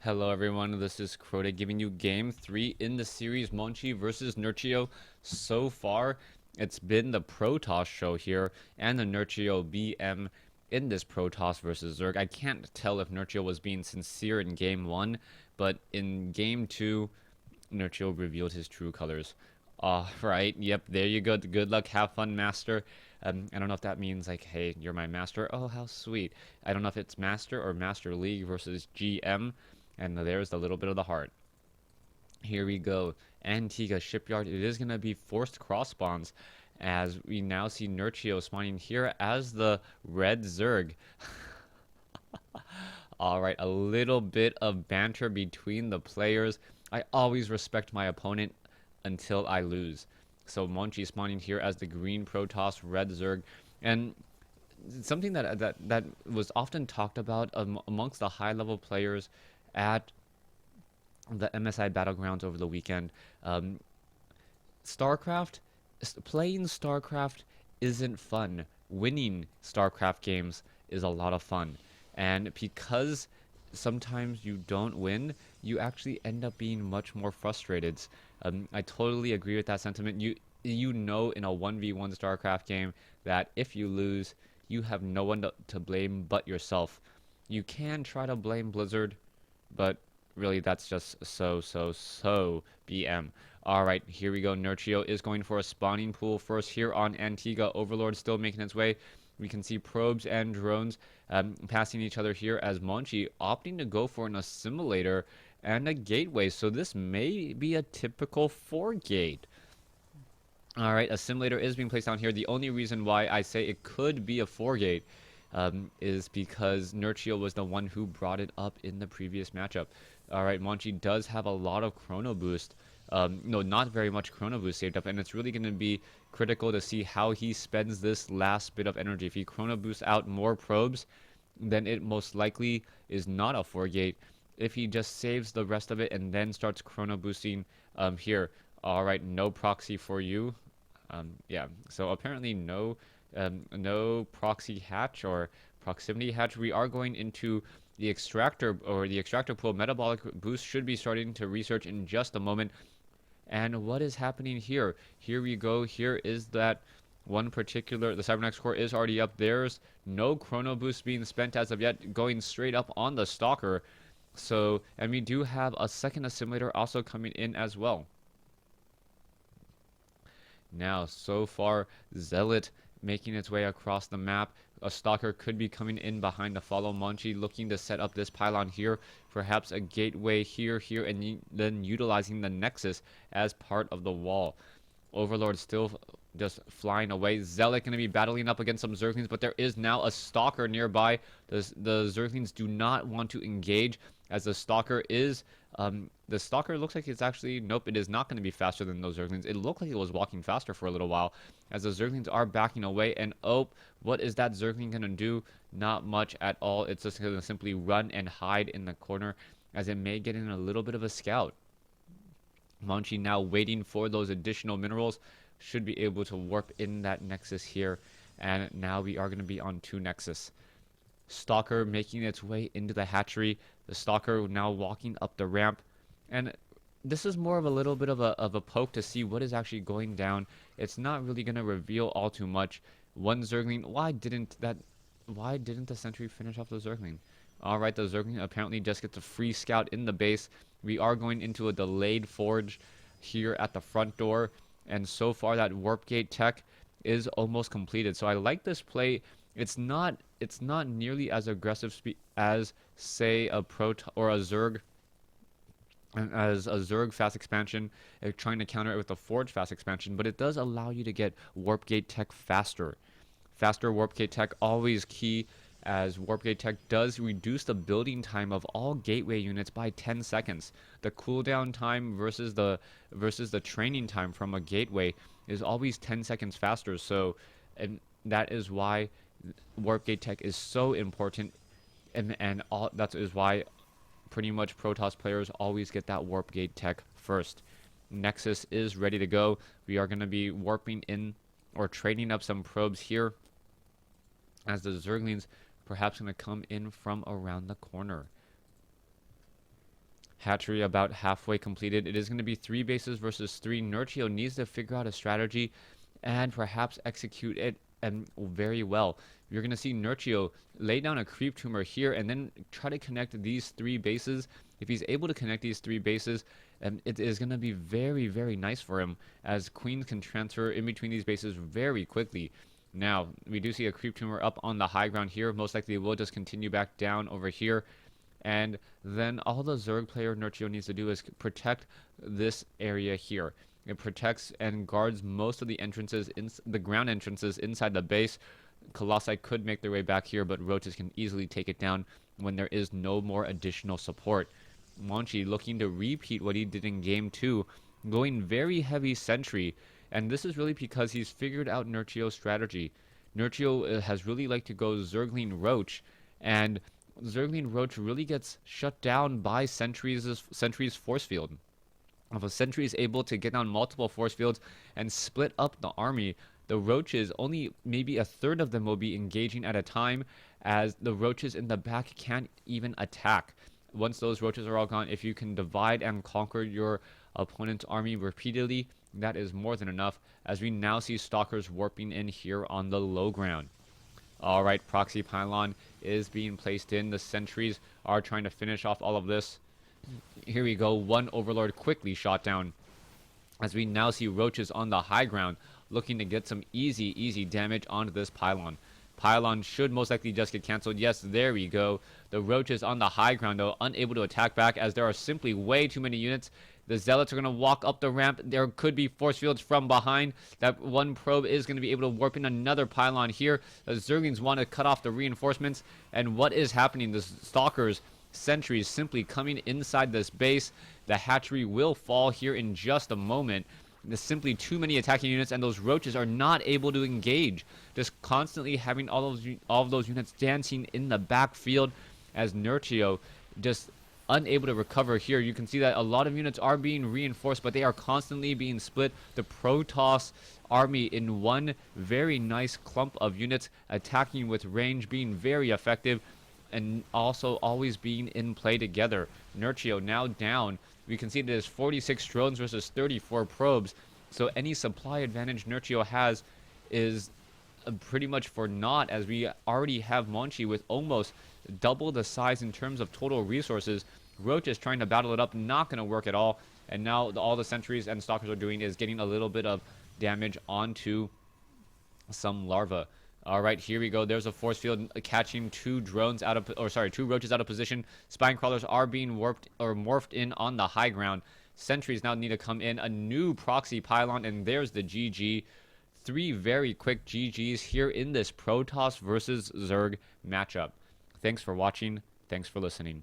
Hello everyone, this is Crota giving you game 3 in the series Monchi versus Nerchio. So far, it's been the Protoss show here and the Nerchio BM in this Protoss versus Zerg. I can't tell if Nerchio was being sincere in game 1, but in game 2, Nerchio revealed his true colors. Right, yep, there you go. Good luck, have fun, master. I don't know if that means like, hey, you're my master. Oh, how sweet. I don't know if it's master or master league versus GM. And there's a little bit of the heart. Here we go. Antigua Shipyard. It is going to be forced cross spawns as we now see Nerchio spawning here as the red Zerg. Alright, a little bit of banter between the players. I always respect my opponent until I lose. So Monchi spawning here as the green Protoss, red Zerg. And something that was often talked about amongst the high-level players at the MSI Battlegrounds over the weekend. StarCraft, playing StarCraft isn't fun. Winning StarCraft games is a lot of fun. And because sometimes you don't win, you actually end up being much more frustrated. I totally agree with that sentiment. You know in a 1v1 StarCraft game that if you lose, you have no one to blame but yourself. You can try to blame Blizzard, but really that's just so BM. Alright, here we go. Nerchio is going for a spawning pool first here on Antigua. Overlord still making its way. We can see probes and drones passing each other here as Monchi opting to go for an assimilator and a gateway. So this may be a typical 4-gate. Alright, assimilator is being placed down here. The only reason why I say it could be a 4-gate is because Nerchio was the one who brought it up in the previous matchup. Alright, Monchi does have a lot of chrono boost. No, not very much chrono boost saved up, and it's really going to be critical to see how he spends this last bit of energy. If he chrono boosts out more probes, then it most likely is not a 4-gate. If he just saves the rest of it and then starts chrono boosting here. Alright, no proxy for you. Yeah, so apparently no proxy hatch or proximity hatch. We are going into the extractor or the extractor pool. Metabolic boost should be starting to research in just a moment. And what is happening here? Here we go. Here is that one particular, the Cybernex core is already up. There's no chrono boost being spent as of yet, going straight up on the stalker. So, and we do have a second assimilator also coming in as well. Now, so far, Zealot making its way across the map. A stalker could be coming in behind to follow Monchi, looking to set up this pylon here. Perhaps a gateway here, and then utilizing the Nexus as part of the wall. Overlord still just flying away. Zealot going to be battling up against some Zerglings, but there is now a stalker nearby. The Zerglings do not want to engage as the stalker is... the stalker looks like it's actually... Nope, it is not going to be faster than those Zerglings. It looked like it was walking faster for a little while as the Zerglings are backing away. And oh, what is that Zergling going to do? Not much at all. It's just going to simply run and hide in the corner as it may get in a little bit of a scout. Monchi now waiting for those additional minerals. Should be able to warp in that Nexus here. And now we are going to be on 2 Nexus. Stalker making its way into the hatchery. The Stalker now walking up the ramp. And this is more of a little bit of a poke to see what is actually going down. It's not really going to reveal all too much. One Zergling. Why didn't the sentry finish off the Zergling? Alright, the Zergling apparently just gets a free scout in the base. We are going into a delayed forge here at the front door. And so far that warp gate tech is almost completed. So I like this play. It's not nearly as aggressive as say a Zerg fast expansion, trying to counter it with a forge fast expansion, but it does allow you to get warp gate tech faster. Faster warp gate tech always key, as warp gate tech does reduce the building time of all gateway units by 10 seconds. The cooldown time versus the training time from a gateway is always 10 seconds faster. So, and that is why warp gate tech is so important, and that is why pretty much Protoss players always get that warp gate tech first. Nexus is ready to go. We are going to be warping in or trading up some probes here as the Zerglings perhaps going to come in from around the corner. Hatchery about halfway completed. It is going to be 3 bases versus 3. Nerchio needs to figure out a strategy and perhaps execute it very well. You're going to see Nerchio lay down a creep tumor here and then try to connect these 3 bases. If he's able to connect these 3 bases, it is going to be very, very nice for him, as queens can transfer in between these bases very quickly. Now, we do see a creep tumor up on the high ground here. Most likely will just continue back down over here. And then all the Zerg player Nerchio needs to do is protect this area here. It protects and guards most of the entrances, the ground entrances inside the base. Colossi could make their way back here, but Roaches can easily take it down when there is no more additional support. Monchi looking to repeat what he did in Game 2, going very heavy sentry, and this is really because he's figured out Nerchio's strategy. Nerchio has really liked to go Zergling Roach, and Zergling Roach really gets shut down by Sentry's force field. If a Sentry is able to get down multiple force fields and split up the army, the Roaches, only maybe a third of them will be engaging at a time, as the Roaches in the back can't even attack. Once those Roaches are all gone, if you can divide and conquer your opponent's army repeatedly, that is more than enough, as we now see Stalkers warping in here on the low ground. Alright, Proxy Pylon is being placed in. The Sentries are trying to finish off all of this. Here we go, one Overlord quickly shot down, as we now see Roaches on the high ground looking to get some easy damage onto this Pylon. Pylon should most likely just get cancelled. Yes, there we go. The Roaches on the high ground, though, unable to attack back, as there are simply way too many units. The Zealots are going to walk up the ramp. There could be force fields from behind. That one probe is going to be able to warp in another Pylon here. The Zerglings want to cut off the reinforcements. And what is happening? The Stalkers, Sentries simply coming inside this base. The hatchery will fall here in just a moment. There's simply too many attacking units, and those Roaches are not able to engage. Just constantly having all of those units dancing in the backfield, as Nerchio just unable to recover here. You can see that a lot of units are being reinforced, but they are constantly being split. The Protoss army in one very nice clump of units, attacking with range, being very effective, and also always being in play together. Nerchio now down. We can see that there's 46 drones versus 34 probes. So any supply advantage Nerchio has is pretty much for naught, as we already have Monchi with almost double the size in terms of total resources. Roach is trying to battle it up, not going to work at all. And now all the Sentries and Stalkers are doing is getting a little bit of damage onto some larvae. All right, here we go. There's a force field catching two Roaches out of position. Spine crawlers are being warped or morphed in on the high ground. Sentries now need to come in. A new proxy pylon, and there's the GG. 3 very quick GGs here in this Protoss versus Zerg matchup. Thanks for watching. Thanks for listening.